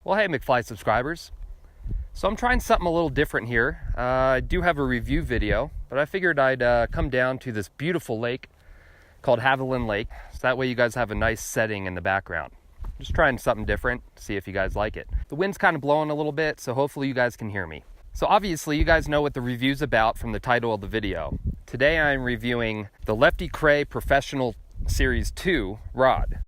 Well, hey McFly subscribers. So I'm trying something a little different here. I do have a review video, but I figured I'd come down to this beautiful lake called Haviland Lake. So that way you guys have a nice setting in the background. Just trying something different, see if you guys like it. The wind's kind of blowing a little bit, so hopefully you guys can hear me. So obviously you guys know what the review's about from the title of the video. Today I'm reviewing the Lefty Kreh Professional Series 2 rod.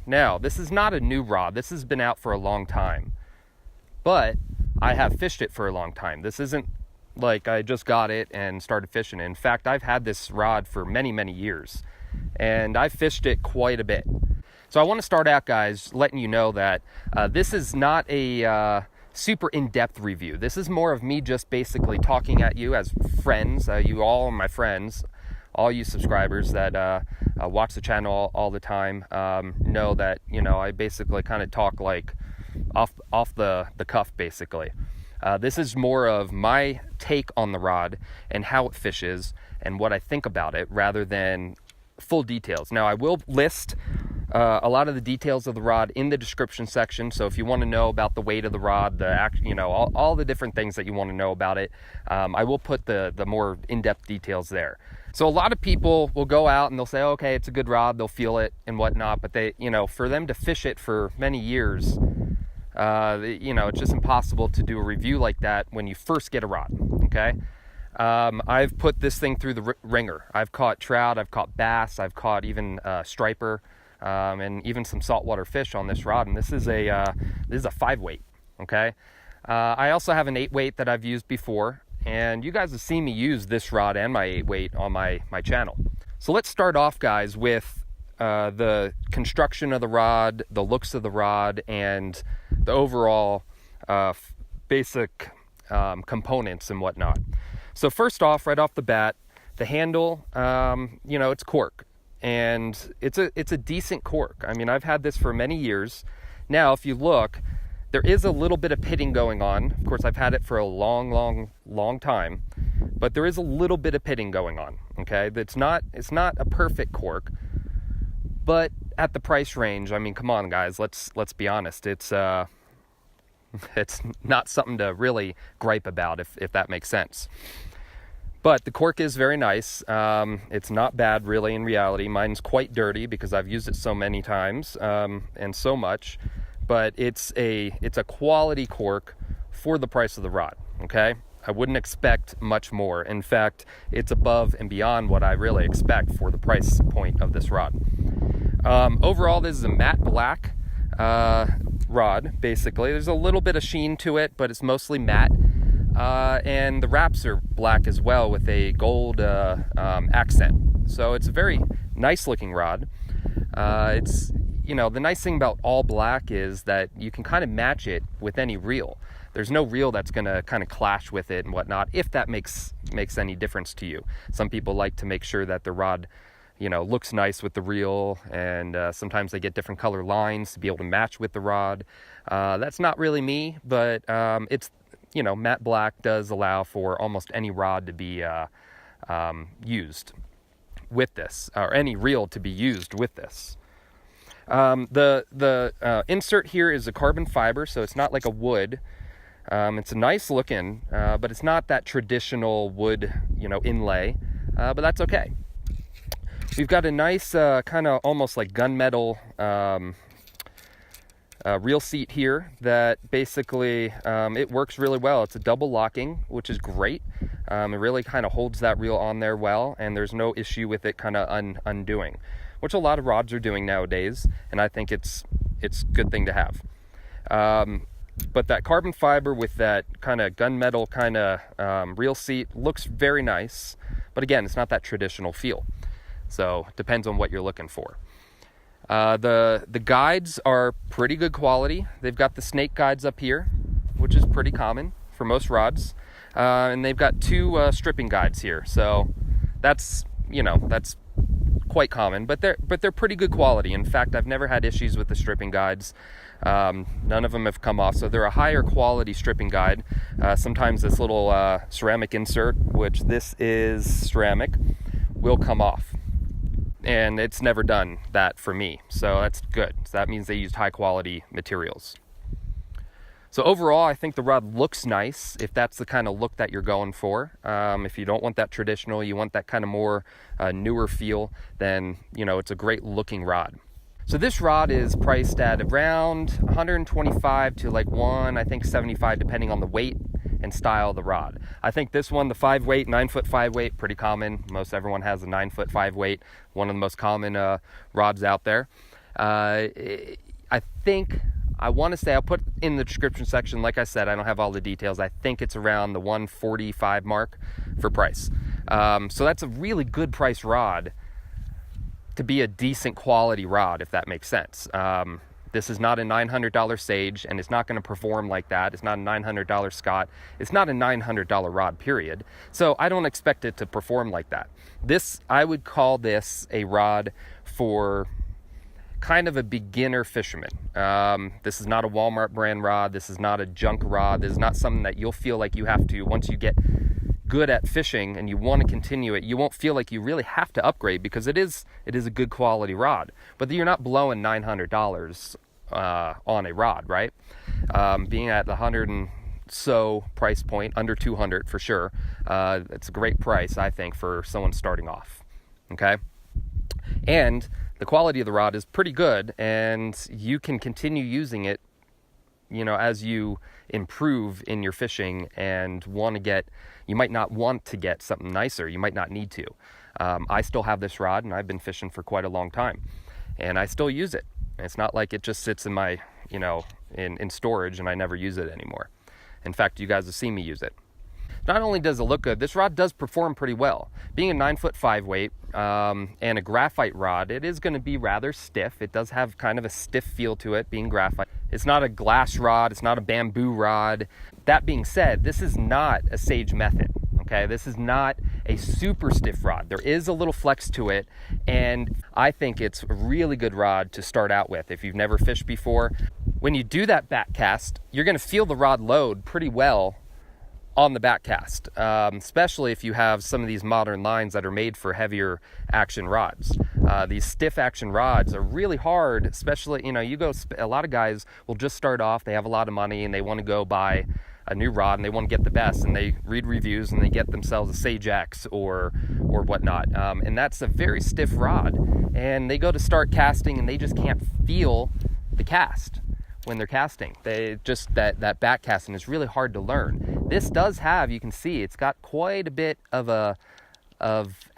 Now, this is not a new rod. This has been out for a long time, but I have fished it for a long time. This isn't like I just got it and started fishing it. In fact, I've had this rod for many, many years, and I've fished it quite a bit. So I want to start out, guys, letting you know that this is not a super in-depth review. This is more of me just basically talking at you as friends. You all are my friends. All you subscribers that watch the channel all the time know that, you know, I basically kind of talk like off the cuff, basically. This is more of my take on the rod and how it fishes and what I think about it rather than full details. Now, I will list a lot of the details of the rod in the description section. So if you want to know about the weight of the rod, all the different things that you want to know about it, I will put the more in-depth details there. So a lot of people will go out and they'll say, okay, it's a good rod, they'll feel it and whatnot, but they, for them to fish it for many years, it's just impossible to do a review like that when you first get a rod, okay? I've put this thing through the ringer. I've caught trout, I've caught bass, I've caught even striper, and even some saltwater fish on this rod, and this is a 5-weight, okay? I also have an 8-weight that I've used before, and you guys have seen me use this rod and my 8-weight on my channel. So let's start off, guys, with the construction of the rod, the looks of the rod, and the overall basic components and whatnot. So first off, right off the bat, the handle, it's cork, and it's a decent cork. I mean, I've had this for many years. Now, if you look, there is a little bit of pitting going on. Of course, I've had it for a long time, but there is a little bit of pitting going on, okay? It's not a perfect cork, but at the price range, I mean, come on, guys, let's be honest. It's not something to really gripe about, if that makes sense. But the cork is very nice. It's not bad, really, in reality. Mine's quite dirty because I've used it so many times and so much. But it's a quality cork for the price of the rod, okay? I wouldn't expect much more. In fact, it's above and beyond what I really expect for the price point of this rod. Overall, this is a matte black rod, basically. There's a little bit of sheen to it, but it's mostly matte. And the wraps are black as well with a gold accent. So it's a very nice looking rod. The nice thing about all black is that you can kind of match it with any reel. There's no reel that's going to kind of clash with it and whatnot, if that makes any difference to you. Some people like to make sure that the rod, looks nice with the reel, and sometimes they get different color lines to be able to match with the rod. That's not really me, but it's, matte black does allow for almost any rod to be used with this, or any reel to be used with this. The insert here is a carbon fiber, so it's not like a wood. It's a nice looking, but it's not that traditional wood, inlay, but that's okay. We've got a nice kind of almost like gunmetal reel seat here that basically it works really well. It's a double locking, which is great. It really kind of holds that reel on there well, and there's no issue with it kind of undoing, which a lot of rods are doing nowadays, and I think it's a good thing to have. But that carbon fiber with that kind of gunmetal kind of reel seat looks very nice, but again, it's not that traditional feel. So it depends on what you're looking for. The guides are pretty good quality. They've got the snake guides up here, which is pretty common for most rods, and they've got two stripping guides here. So that's quite common, but they're pretty good quality. In fact, I've never had issues with the stripping guides. None of them have come off, so they're a higher quality stripping guide. Sometimes this little ceramic insert, which this is ceramic, will come off, and it's never done that for me, so that's good. So that means they used high quality materials. So overall, I think the rod looks nice if that's the kind of look that you're going for. If you don't want that traditional, you want that kind of more newer feel, then it's a great looking rod. So this rod is priced at around 125 to I think 75, depending on the weight and style of the rod. I think this one, the 5 weight, 9 foot 5 weight, pretty common. Most everyone has a 9 foot 5 weight, one of the most common rods out there. I want to say, I'll put in the description section, like I said, I don't have all the details. I think it's around the 145 mark for price. So that's a really good price rod to be a decent quality rod, if that makes sense. This is not a $900 Sage, and it's not going to perform like that. It's not a $900 Scott. It's not a $900 rod, period. So I don't expect it to perform like that. I would call this a rod for kind of a beginner fisherman. This is not a Walmart brand rod. This is not a junk rod. This is not something that you'll feel like you have to, once you get good at fishing and you want to continue it, you won't feel like you really have to upgrade, because it is a good quality rod. But you're not blowing $900 on a rod, right? Being at the 100 and so price point, under 200 for sure, it's a great price, I think, for someone starting off. Okay, and the quality of the rod is pretty good, and you can continue using it as you improve in your fishing and you might not want to get something nicer. You might not need to. I still have this rod, and I've been fishing for quite a long time, and I still use it. It's not like it just sits in my, in storage and I never use it anymore. In fact, you guys have seen me use it. Not only does it look good, this rod does perform pretty well. Being a 9 foot 5 weight and a graphite rod, it is going to be rather stiff. It does have kind of a stiff feel to it, being graphite. It's not a glass rod. It's not a bamboo rod. That being said, this is not a Sage method. Okay, this is not a super stiff rod. There is a little flex to it, and I think it's a really good rod to start out with if you've never fished before. When you do that back cast, you're going to feel the rod load pretty well on the back cast, especially if you have some of these modern lines that are made for heavier action rods. These stiff action rods are really hard, especially, a lot of guys will just start off, they have a lot of money and they want to go buy a new rod and they want to get the best, and they read reviews and they get themselves a Sage X or whatnot. And that's a very stiff rod, and they go to start casting and they just can't feel the cast when they're casting. They just, that back casting is really hard to learn. This does have, you can see, it's got quite a bit of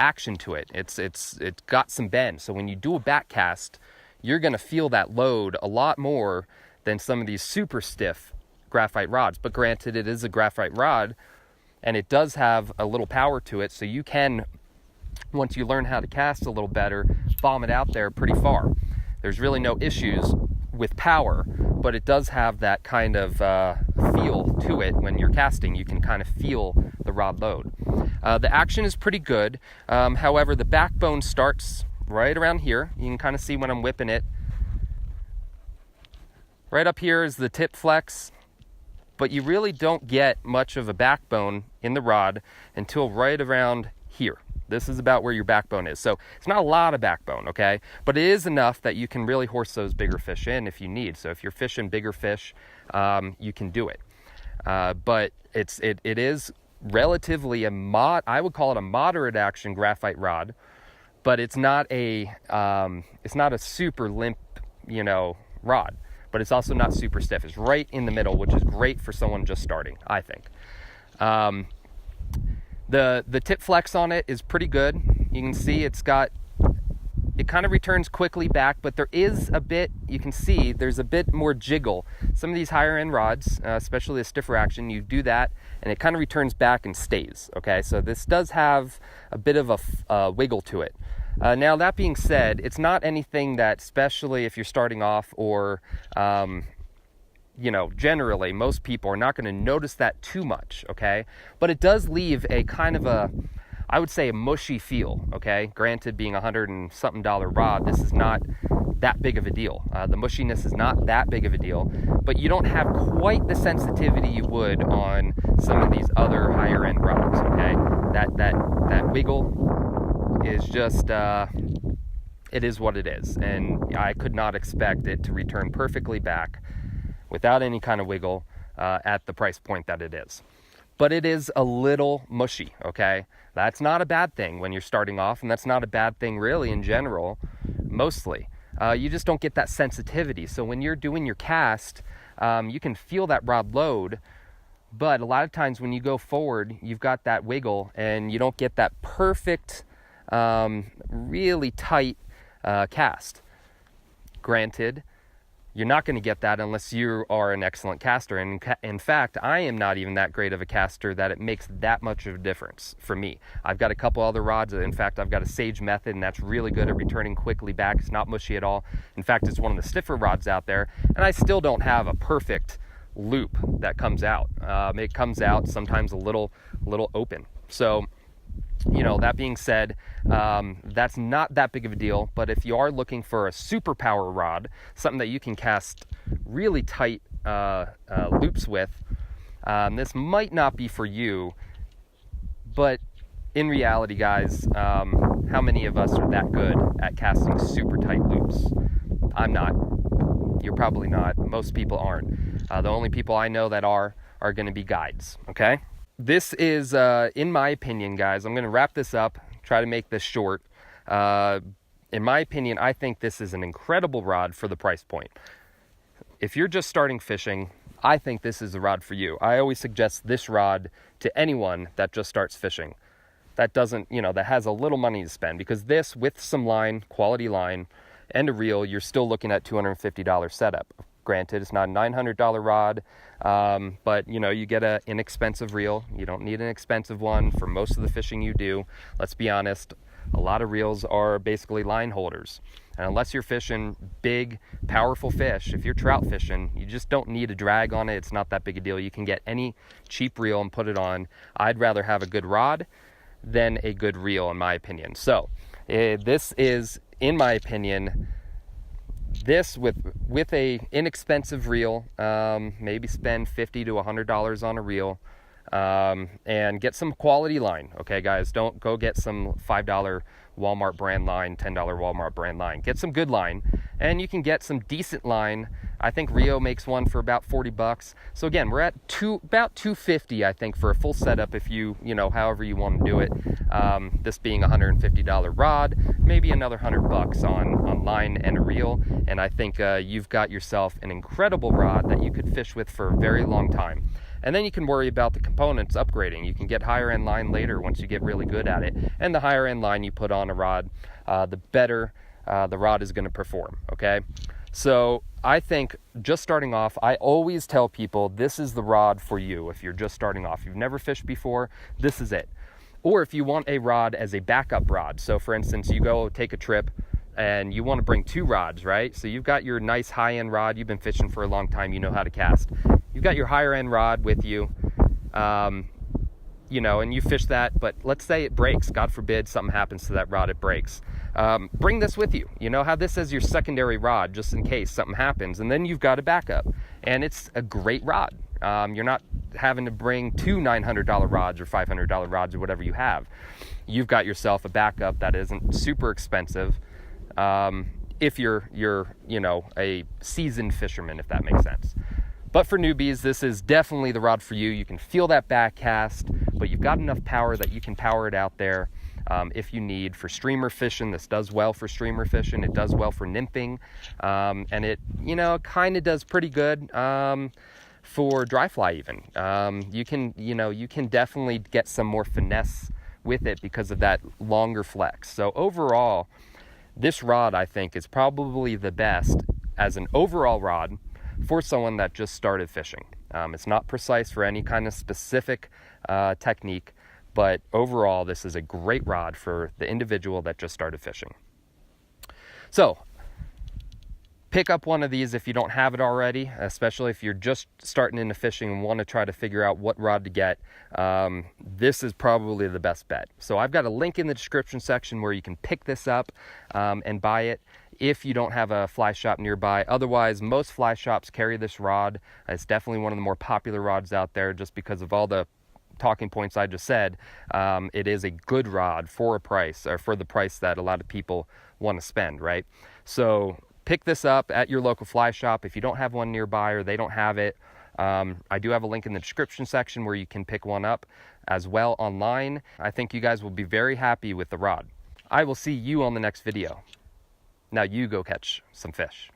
action to it. It's got some bend. So when you do a back cast, you're going to feel that load a lot more than some of these super stiff graphite rods. But granted, it is a graphite rod, and it does have a little power to it, so you can, once you learn how to cast a little better, bomb it out there pretty far. There's really no issues with power, but it does have that kind of feel to it. When you're casting, you can kind of feel the rod load. The action is pretty good. However, the backbone starts right around here. You can kind of see when I'm whipping it. Right up here is the tip flex, but you really don't get much of a backbone in the rod until right around here. This is about where your backbone is. So it's not a lot of backbone, okay? But it is enough that you can really horse those bigger fish in if you need. So if you're fishing bigger fish, you can do it. But it is relatively I would call it a moderate action graphite rod, but it's not a super limp, rod. But it's also not super stiff. It's right in the middle, which is great for someone just starting, I think. The tip flex on it is pretty good. You can see it kind of returns quickly back, but there is a bit, you can see there's a bit more jiggle. Some of these higher end rods, especially the stiffer action, you do that and it kind of returns back and stays. Okay, so this does have a bit of a wiggle to it. Now, that being said, it's not anything that, especially if you're starting off or, generally most people are not going to notice that too much, okay? But it does leave a kind of a I would say a mushy feel, okay? Granted, being $100 and something rod, this is not that big of a deal. The mushiness is not that big of a deal, but you don't have quite the sensitivity you would on some of these other higher end rods, okay? That wiggle is just, it is what it is, and I could not expect it to return perfectly back without any kind of wiggle at the price point that it is. But it is a little mushy, okay? That's not a bad thing when you're starting off, and that's not a bad thing really in general, mostly. You just don't get that sensitivity. So when you're doing your cast, you can feel that rod load, but a lot of times when you go forward, you've got that wiggle, and you don't get that perfect, really tight cast. Granted, you're not going to get that unless you are an excellent caster. And in fact, I am not even that great of a caster that it makes that much of a difference for me. I've got a couple other rods. In fact, I've got a Sage method, and that's really good at returning quickly back. It's not mushy at all. In fact, it's one of the stiffer rods out there, and I still don't have a perfect loop that comes out. It comes out sometimes a little open. So, that being said, that's not that big of a deal, but if you are looking for a super power rod, something that you can cast really tight loops with, this might not be for you. But in reality, guys, how many of us are that good at casting super tight loops? I'm not. You're probably not. Most people aren't. The only people I know that are going to be guides, okay? This is, in my opinion, guys, I'm going to wrap this up, try to make this short. In my opinion, I think this is an incredible rod for the price point. If you're just starting fishing, I think this is the rod for you. I always suggest this rod to anyone that just starts fishing. That doesn't, that has a little money to spend, because this, with some line, quality line, and a reel, you're still looking at $250 setup. Granted, it's not a $900 rod, but you get an inexpensive reel. You don't need an expensive one for most of the fishing you do. Let's be honest, a lot of reels are basically line holders. And unless you're fishing big, powerful fish, if you're trout fishing, you just don't need a drag on it. It's not that big a deal. You can get any cheap reel and put it on. I'd rather have a good rod than a good reel, in my opinion. So this is, in my opinion, this with a inexpensive reel, maybe spend $50 to $100 on a reel, and get some quality line. Okay, guys, don't go get some $5 Walmart brand line, $10 Walmart brand line. Get some good line, and you can get some decent line. I think Rio makes one for about $40. So again, we're at about $250, I think, for a full setup. If you however you want to do it. This being a $150 rod, maybe another $100 on line and a reel, and I think you've got yourself an incredible rod that you could fish with for a very long time. And then you can worry about the components upgrading. You can get higher end line later once you get really good at it. And the higher end line you put on a rod, the better the rod is going to perform, okay? So I think just starting off, I always tell people this is the rod for you if you're just starting off. You've never fished before, this is it. Or if you want a rod as a backup rod. So for instance, you go take a trip and you want to bring two rods, right? So you've got your nice high-end rod. You've been fishing for a long time. You know how to cast. You've got your higher-end rod with you, and you fish that. But let's say it breaks. God forbid something happens to that rod, it breaks. Bring this with you. Have this as your secondary rod just in case something happens. And then you've got a backup. And it's a great rod. You're not having to bring two $900 rods or $500 rods or whatever you have. You've got yourself a backup that isn't super expensive. If you're a seasoned fisherman, if that makes sense. But for newbies, this is definitely the rod for you. You can feel that back cast, but you've got enough power that you can power it out there if you need. For streamer fishing, this does well for streamer fishing. It does well for nymphing, and it kind of does pretty good for dry fly even. You can definitely get some more finesse with it because of that longer flex. So overall, this rod, I think, is probably the best as an overall rod for someone that just started fishing. It's not precise for any kind of specific technique, but overall, this is a great rod for the individual that just started fishing. So, pick up one of these if you don't have it already, especially if you're just starting into fishing and want to try to figure out what rod to get. This is probably the best bet. So I've got a link in the description section where you can pick this up and buy it if you don't have a fly shop nearby. Otherwise, most fly shops carry this rod. It's definitely one of the more popular rods out there just because of all the talking points I just said. It is a good rod for a price, or for the price that a lot of people want to spend, right? So pick this up at your local fly shop. If you don't have one nearby or they don't have it, I do have a link in the description section where you can pick one up as well online. I think you guys will be very happy with the rod. I will see you on the next video. Now you go catch some fish.